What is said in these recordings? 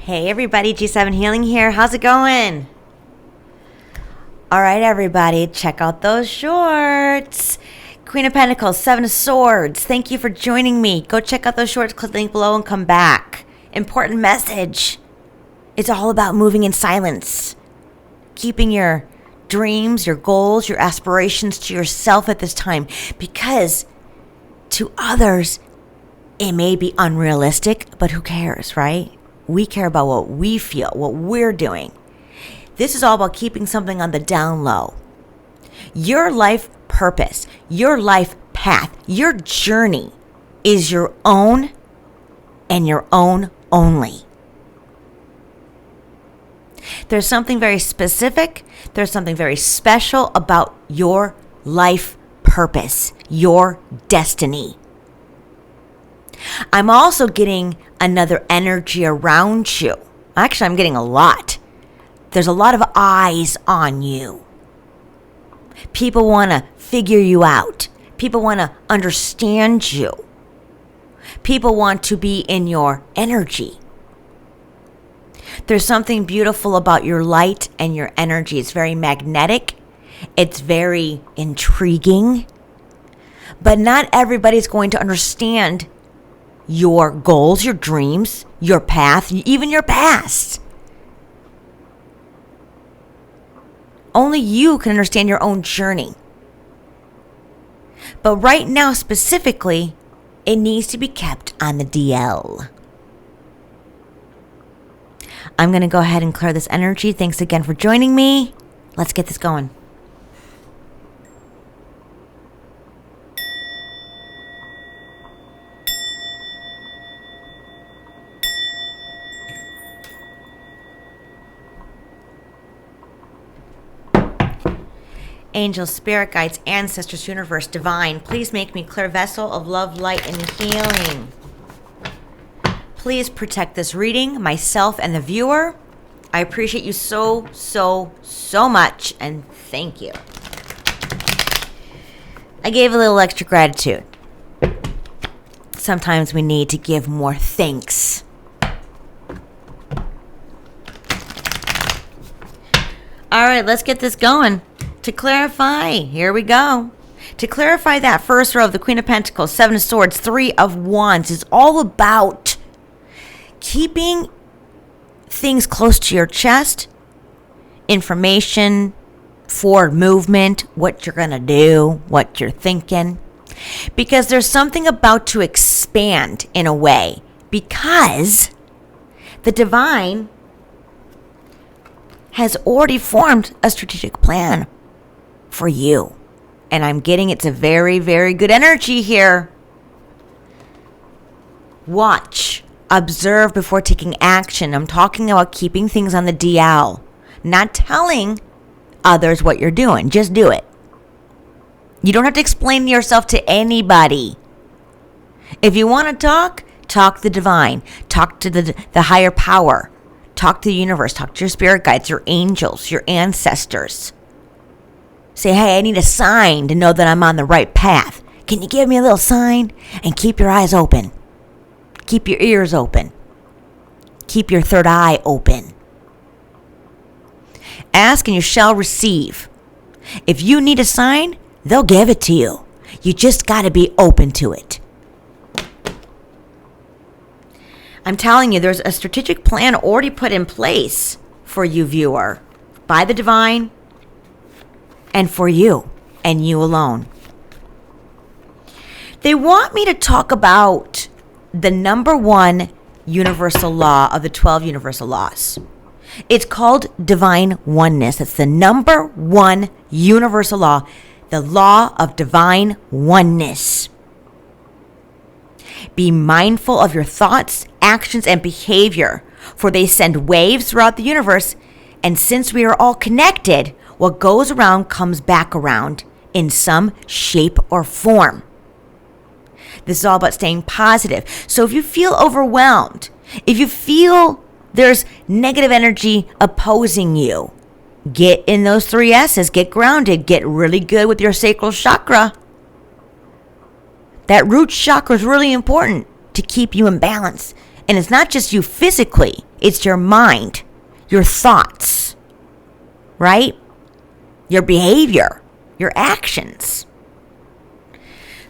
Hey everybody, G7 Healing here. How's it going? All right, everybody, check out those shorts. Queen of Pentacles, Seven of Swords. Thank you for joining me. Go check out those shorts, click the link below and come back. Important message. It's all about moving in silence. Keeping your dreams, your goals, your aspirations to yourself at this time. Because to others, it may be unrealistic, but who cares, right? We care about what we feel, what we're doing. This is all about keeping something on the down low. Your life purpose, your life path, your journey is your own and your own only. There's something very specific, there's something very special about your life purpose, your destiny. I'm also getting another energy around you. Actually, I'm getting a lot. There's a lot of eyes on you. People want to figure you out. People want to understand you. People want to be in your energy. There's something beautiful about your light and your energy. It's very magnetic. It's very intriguing. But not everybody's going to understand your goals, your dreams, your path, even your past. Only you can understand your own journey. But right now, specifically, it needs to be kept on the DL. I'm going to go ahead and clear this energy. Thanks again for joining me. Let's get this going. Angels, spirit guides, ancestors, universe, divine, please make me clear vessel of love, light, and healing. Please protect this reading, myself, and the viewer. I appreciate you so much, and thank you. I gave a little extra gratitude. Sometimes we need to give more thanks. All right, let's get this going. To clarify, here we go. To clarify that first row of the Queen of Pentacles, Seven of Swords, Three of Wands is all about keeping things close to your chest, information, forward movement, what you're going to do, what you're thinking. Because there's something about to expand in a way. Because the divine has already formed a strategic plan for you. And I'm getting it's a very, very good energy here. Watch, observe before taking action. I'm talking about keeping things on the DL, not telling others what you're doing. Just do it. You don't have to explain yourself to anybody. If you want to talk to the divine, talk to the higher power, talk to the universe, talk to your spirit guides, your angels, your ancestors. Say, hey, I need a sign to know that I'm on the right path. Can you give me a little sign? And keep your eyes open. Keep your ears open. Keep your third eye open. Ask and you shall receive. If you need a sign, they'll give it to you. You just got to be open to it. I'm telling you, there's a strategic plan already put in place for you, viewer, by the divine, and for you, and you alone. They want me to talk about the number one universal law of the 12 universal laws. It's called divine oneness. It's the number one universal law, the law of divine oneness. Be mindful of your thoughts, actions, and behavior, for they send waves throughout the universe, and since we are all connected, what goes around comes back around in some shape or form. This is all about staying positive. So if you feel overwhelmed, if you feel there's negative energy opposing you, get in those 3 S's, get grounded, get really good with your sacral chakra. That root chakra is really important to keep you in balance And it's not just you physically, it's your mind, your thoughts, right? Your behavior, your actions.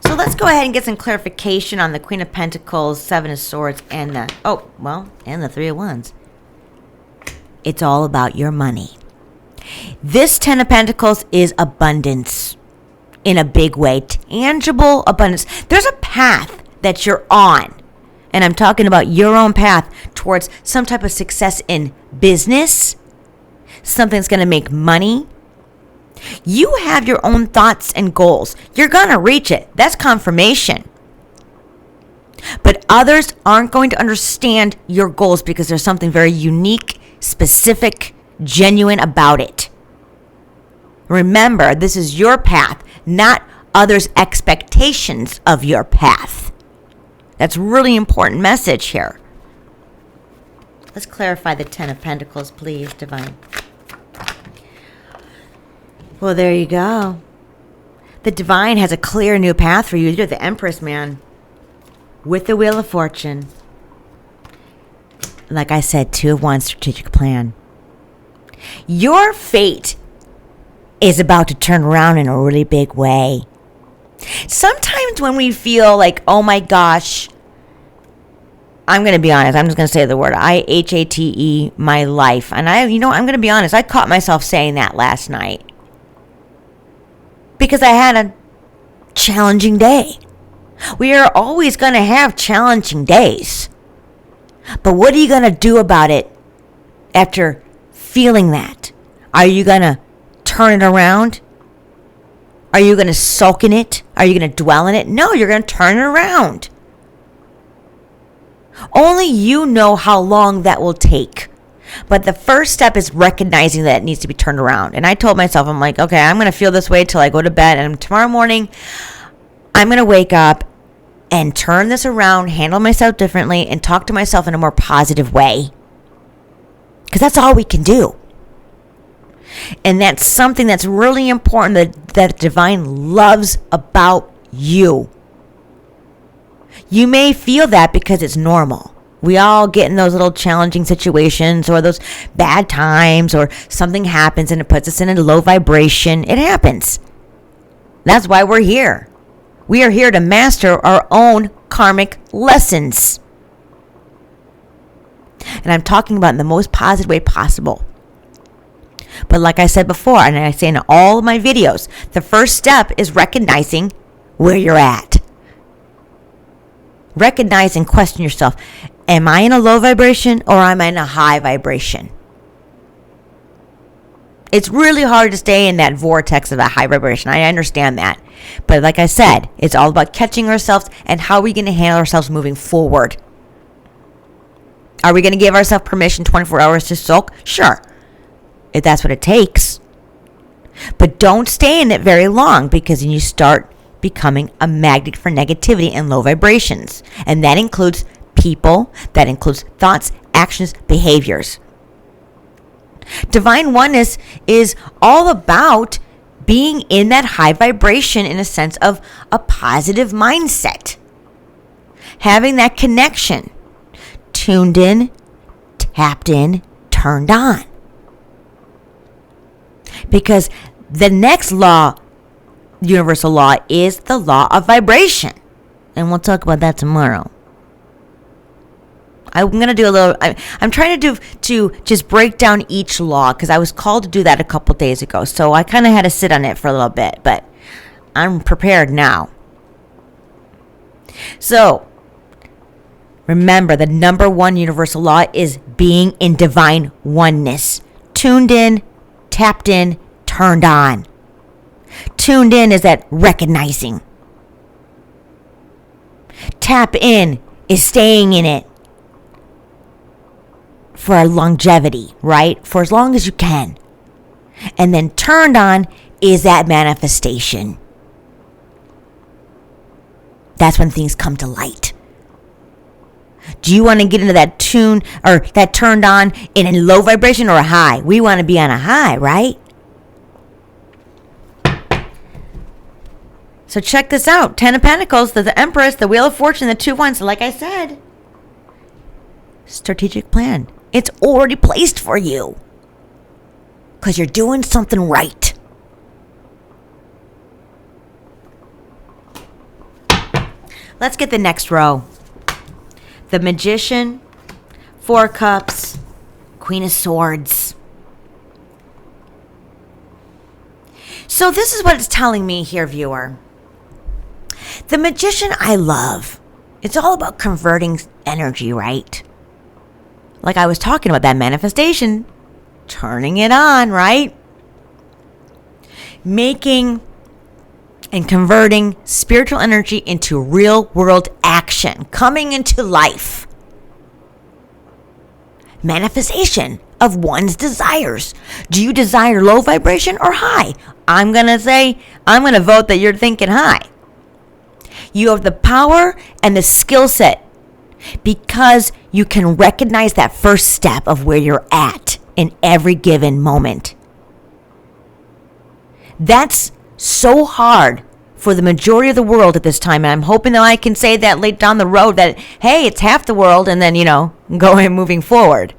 So let's go ahead and get some clarification on the Queen of Pentacles, Seven of Swords, and the Three of Wands. It's all about your money. This Ten of Pentacles is abundance in a big way, tangible abundance. There's a path that you're on, and I'm talking about your own path towards some type of success in business, something that's going to make money. You have your own thoughts and goals. You're going to reach it. That's confirmation. But others aren't going to understand your goals because there's something very unique, specific, genuine about it. Remember, this is your path, not others' expectations of your path. That's a really important message here. Let's clarify the Ten of Pentacles, please, Divine. Well, there you go. The Divine has a clear new path for you. You're the Empress, man. With the Wheel of Fortune. Like I said, Two of Wands strategic plan. Your fate is about to turn around in a really big way. Sometimes when we feel like, oh my gosh, I'm going to be honest. I'm just going to say the word IHATE, my life. And I'm going to be honest. I caught myself saying that last night. Because I had a challenging day. We are always going to have challenging days. But what are you going to do about it after feeling that? Are you going to turn it around? Are you going to sulk in it? Are you going to dwell in it? No, you're going to turn it around. Only you know how long that will take. But the first step is recognizing that it needs to be turned around. And I told myself, I'm like, okay, I'm going to feel this way till I go to bed. And tomorrow morning, I'm going to wake up and turn this around, handle myself differently, and talk to myself in a more positive way. Because that's all we can do. And that's something that's really important that Divine loves about you. You may feel that because it's normal. We all get in those little challenging situations or those bad times or something happens and it puts us in a low vibration. It happens. That's why we're here. We are here to master our own karmic lessons. And I'm talking about in the most positive way possible. But like I said before, and I say in all of my videos, the first step is recognizing where you're at. Recognize and question yourself. Am I in a low vibration or am I in a high vibration? It's really hard to stay in that vortex of a high vibration. I understand that. But like I said, it's all about catching ourselves and how are we going to handle ourselves moving forward. Are we going to give ourselves permission 24 hours to sulk? Sure. If that's what it takes. But don't stay in it very long because then you start becoming a magnet for negativity and low vibrations. And that includes people, that includes thoughts, actions, behaviors. Divine Oneness is all about being in that high vibration in a sense of a positive mindset. Having that connection. Tuned in, tapped in, turned on. Because the next law, universal law, is the law of vibration. And we'll talk about that tomorrow. I'm going to do a little, I'm trying to just break down each law because I was called to do that a couple days ago. So I kind of had to sit on it for a little bit, but I'm prepared now. So remember, the number one universal law is being in divine oneness. Tuned in, tapped in, turned on. Tuned in is that recognizing. Tap in is staying in it for a longevity, right? For as long as you can. And then turned on is that manifestation. That's when things come to light. Do you want to get into that tune or that turned on in a low vibration or a high? We want to be on a high, right? So check this out. Ten of Pentacles, the Empress, the Wheel of Fortune, the Two of Wands. Like I said, strategic plan. It's already placed for you. Because you're doing something right. Let's get the next row. The Magician, 4 Cups, Queen of Swords. So this is what it's telling me here, viewer. The Magician I love. It's all about converting energy, right? Like I was talking about that manifestation. Turning it on, right? Making and converting spiritual energy into real world action. Coming into life. Manifestation of one's desires. Do you desire low vibration or high? I'm going to vote that you're thinking high. You have the power and the skill set because you can recognize that first step of where you're at in every given moment. That's so hard for the majority of the world at this time. And I'm hoping that I can say that late down the road that, hey, it's half the world, and then, moving forward.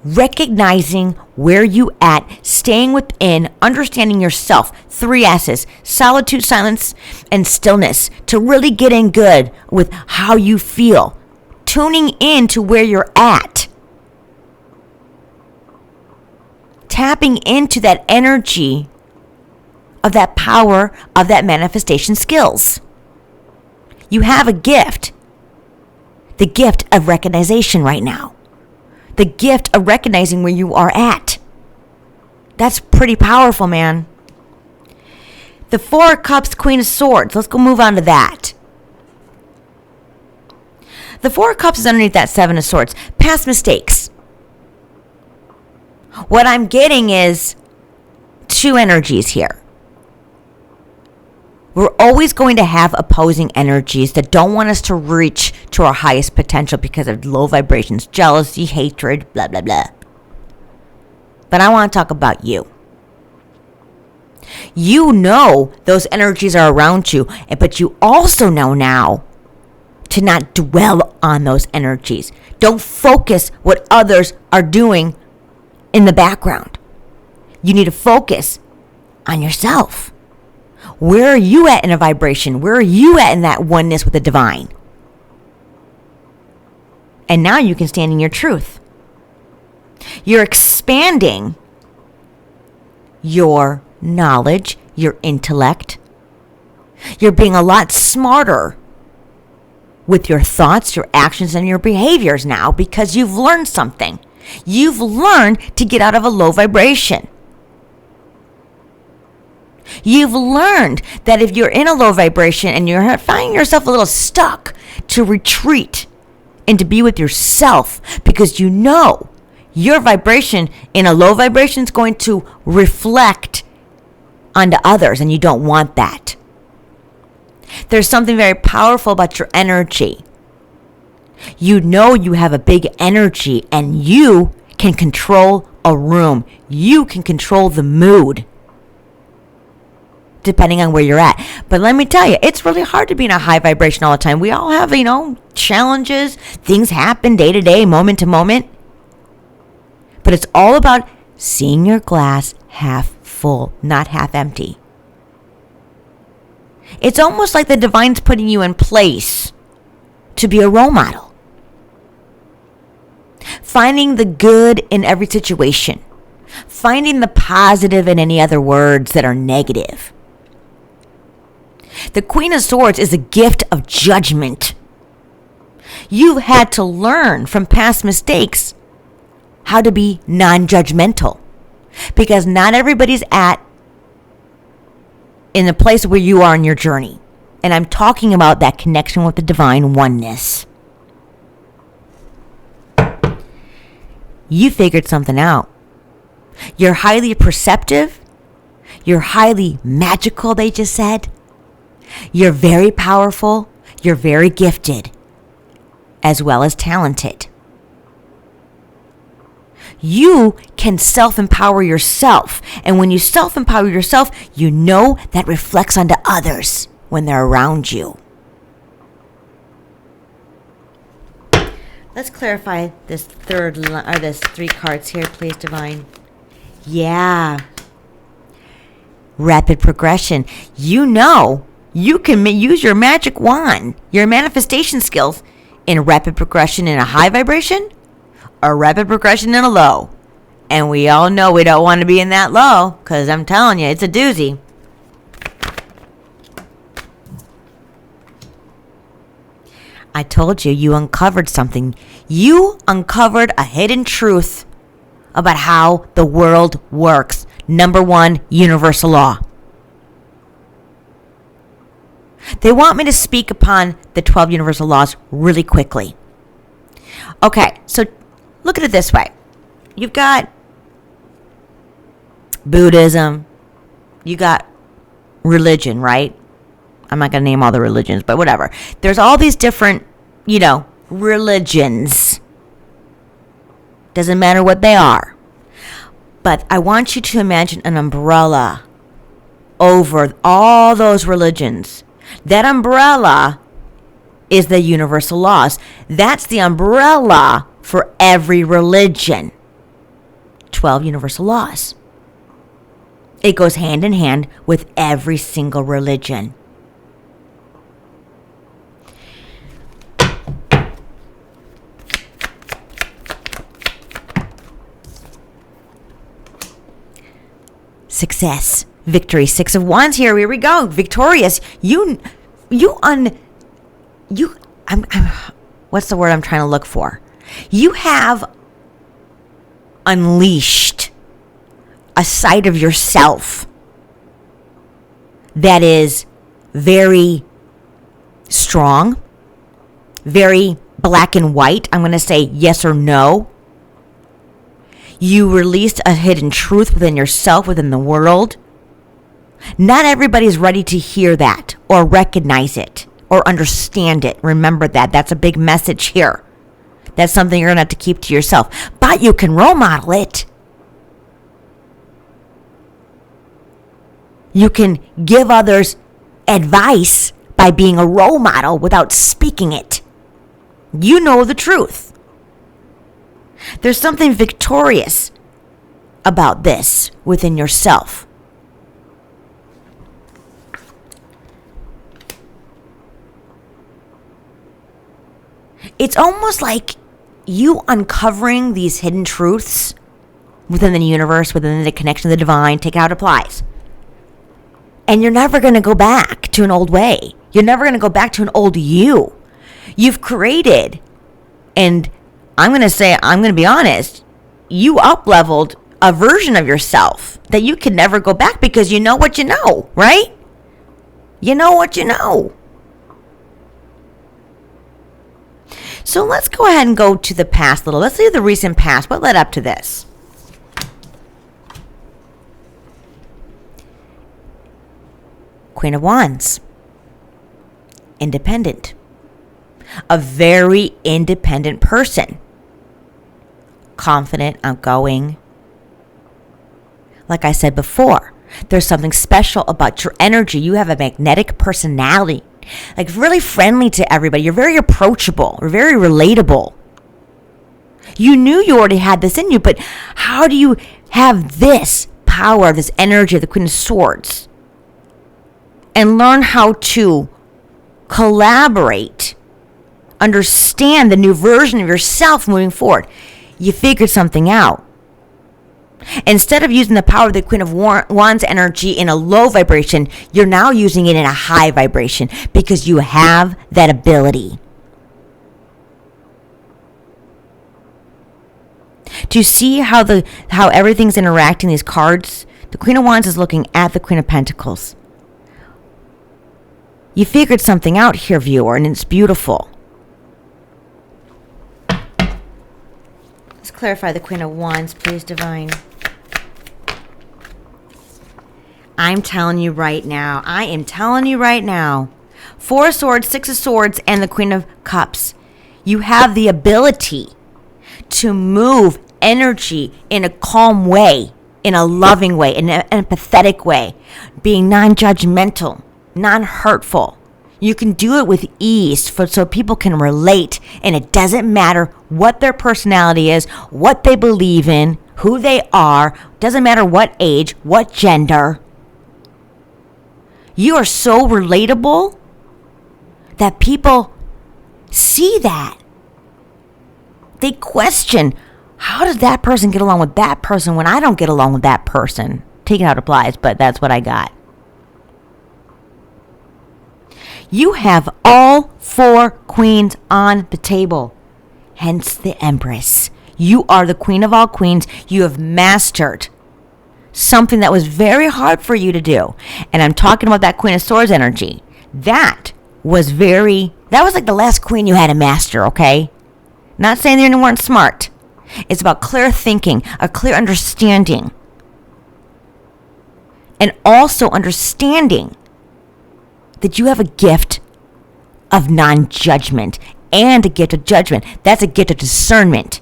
Recognizing where you at, staying within, understanding yourself. 3 S's, solitude, silence, and stillness, to really get in good with how you feel. Tuning in to where you're at. Tapping into that energy of that power of that manifestation skills. You have a gift. The gift of recognition right now. The gift of recognizing where you are at. That's pretty powerful, man. The 4 Cups, Queen of Swords. Let's go move on to that. The 4 Cups is underneath that 7 of Swords. Past mistakes. What I'm getting is 2 energies here. We're always going to have opposing energies that don't want us to reach to our highest potential because of low vibrations, jealousy, hatred, blah, blah, blah. But I want to talk about you. You know those energies are around you, but you also know now to not dwell on those energies. Don't focus what others are doing in the background. You need to focus on yourself. Where are you at in a vibration? Where are you at in that oneness with the divine? And now you can stand in your truth. You're expanding your knowledge, your intellect. You're being a lot smarter with your thoughts, your actions, and your behaviors now because you've learned something. You've learned to get out of a low vibration. You've learned that if you're in a low vibration and you're finding yourself a little stuck, to retreat and to be with yourself, because you know your vibration in a low vibration is going to reflect onto others, and you don't want that. There's something very powerful about your energy. You know you have a big energy, and you can control a room. You can control the mood, depending on where you're at. But let me tell you, it's really hard to be in a high vibration all the time. We all have, challenges. Things happen day to day, moment to moment. But it's all about seeing your glass half full, not half empty. It's almost like the divine's putting you in place to be a role model. Finding the good in every situation. Finding the positive in any other words that are negative. The Queen of Swords is a gift of judgment. You've had to learn from past mistakes how to be non-judgmental, because not everybody's in the place where you are in your journey. And I'm talking about that connection with the divine oneness. You figured something out. You're highly perceptive. You're highly magical, they just said. You're very powerful. You're very gifted, as well as talented. You can self-empower yourself. And when you self-empower yourself, you know that reflects onto others when they're around you. Let's clarify this this 3 cards here, please, Divine. Yeah. Rapid progression. You know, you can use your magic wand, your manifestation skills, in rapid progression in a high vibration or rapid progression in a low. And we all know we don't want to be in that low, because I'm telling you, it's a doozy. I told you, you uncovered something. You uncovered a hidden truth about how the world works. Number 1, universal law. They want me to speak upon the 12 universal laws really quickly. Okay, so look at it this way. You've got Buddhism. You got religion, right? I'm not going to name all the religions, but whatever. There's all these different, religions. Doesn't matter what they are. But I want you to imagine an umbrella over all those religions. That umbrella is the universal laws. That's the umbrella for every religion. 12 universal laws. It goes hand in hand with every single religion. Success, victory, 6 of Wands here. Here we go. Victorious. What's the word I'm trying to look for? You have unleashed a side of yourself that is very strong, very black and white. I'm going to say yes or no. You released a hidden truth within yourself, within the world. Not everybody's ready to hear that or recognize it or understand it. Remember that. That's a big message here. That's something you're going to have to keep to yourself. But you can role model it. You can give others advice by being a role model without speaking it. You know the truth. There's something victorious about this within yourself. It's almost like you uncovering these hidden truths within the universe, within the connection of the divine. Take out applies. And you're never going to go back to an old way. You're never going to go back to an old you. You've created, and I'm going to be honest, you up-leveled a version of yourself that you can never go back because you know what you know, right? You know what you know. So let's go ahead and go to the past a little. Let's leave the recent past. What led up to this? Queen of Wands. Independent. A very independent person. Confident, outgoing. Like I said before, there's something special about your energy. You have a magnetic personality. Like really friendly to everybody. You're very approachable. You're very relatable. You knew you already had this in you, but how do you have this power, this energy of the Queen of Swords, and learn how to collaborate, understand the new version of yourself moving forward? You figured something out. Instead of using the power of the Queen of Wands energy in a low vibration, you're now using it in a high vibration because you have that ability. Do you see how everything's interacting, these cards? The Queen of Wands is looking at the Queen of Pentacles. You figured something out here, viewer, and it's beautiful. Let's clarify the Queen of Wands, please, Divine. I'm telling you right now. I am telling you right now. 4 of Swords, 6 of Swords, and the Queen of Cups. You have the ability to move energy in a calm way, in a loving way, in an empathetic way, being non-judgmental, non-hurtful. You can do it with ease so people can relate, and it doesn't matter what their personality is, what they believe in, who they are, doesn't matter what age, what gender. You are so relatable that people see that. They question, how does that person get along with that person when I don't get along with that person? Taking out applies, but that's what I got. You have all 4 queens on the table, hence the Empress. You are the queen of all queens. You have mastered something that was very hard for you to do. And I'm talking about that Queen of Swords energy. That was like the last queen you had to master, okay? Not saying they weren't smart. It's about clear thinking, a clear understanding. And also understanding that you have a gift of non-judgment and a gift of judgment. That's a gift of discernment.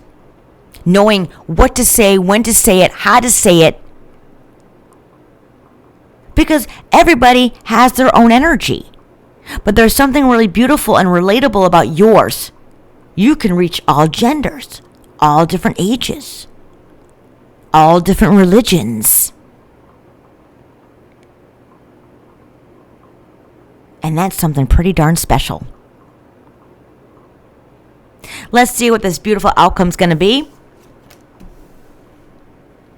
Knowing what to say, when to say it, how to say it. Because everybody has their own energy. But there's something really beautiful and relatable about yours. You can reach all genders, all different ages, all different religions. And that's something pretty darn special. Let's see what this beautiful outcome's going to be.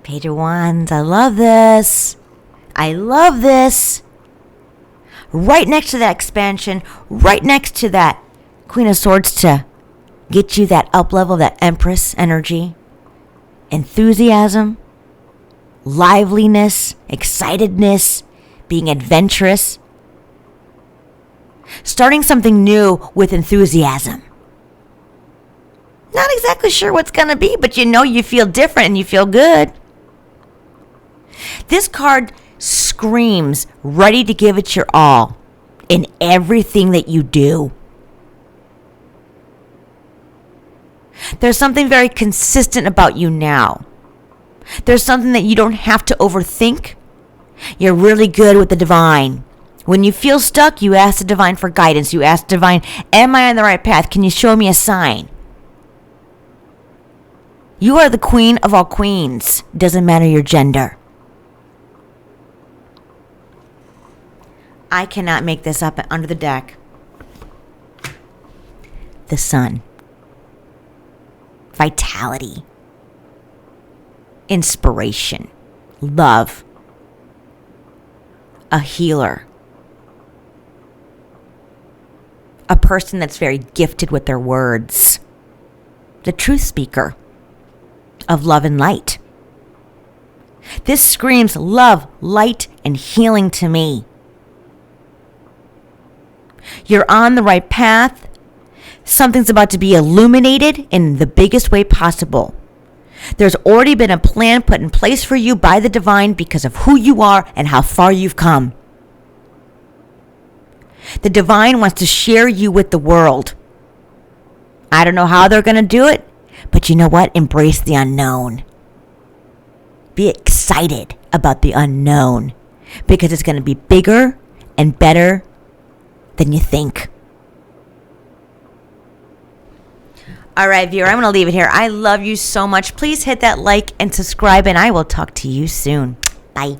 Page of Wands. I love this. I love this. Right next to that expansion, right next to that Queen of Swords to get you that up level, that Empress energy, enthusiasm, liveliness, excitedness, being adventurous. Starting something new with enthusiasm. Not exactly sure what's going to be, but you feel different and you feel good. This card screams ready to give it your all in everything that you do. There's something very consistent about you now. There's something that you don't have to overthink. You're really good with the divine. When you feel stuck, you ask the divine for guidance. You ask divine, am I on the right path? Can you show me a sign? You are the queen of all queens. Doesn't matter your gender. I cannot make this up under the deck. The Sun. Vitality. Inspiration. Love. A healer. A person that's very gifted with their words. The truth speaker of love and light. This screams love, light, and healing to me. You're on the right path. Something's about to be illuminated in the biggest way possible. There's already been a plan put in place for you by the divine because of who you are and how far you've come. The divine wants to share you with the world. I don't know how they're going to do it, but you know what? Embrace the unknown. Be excited about the unknown because it's going to be bigger and better than you think. All right, viewer, I'm going to leave it here. I love you so much. Please hit that like and subscribe, and I will talk to you soon. Bye.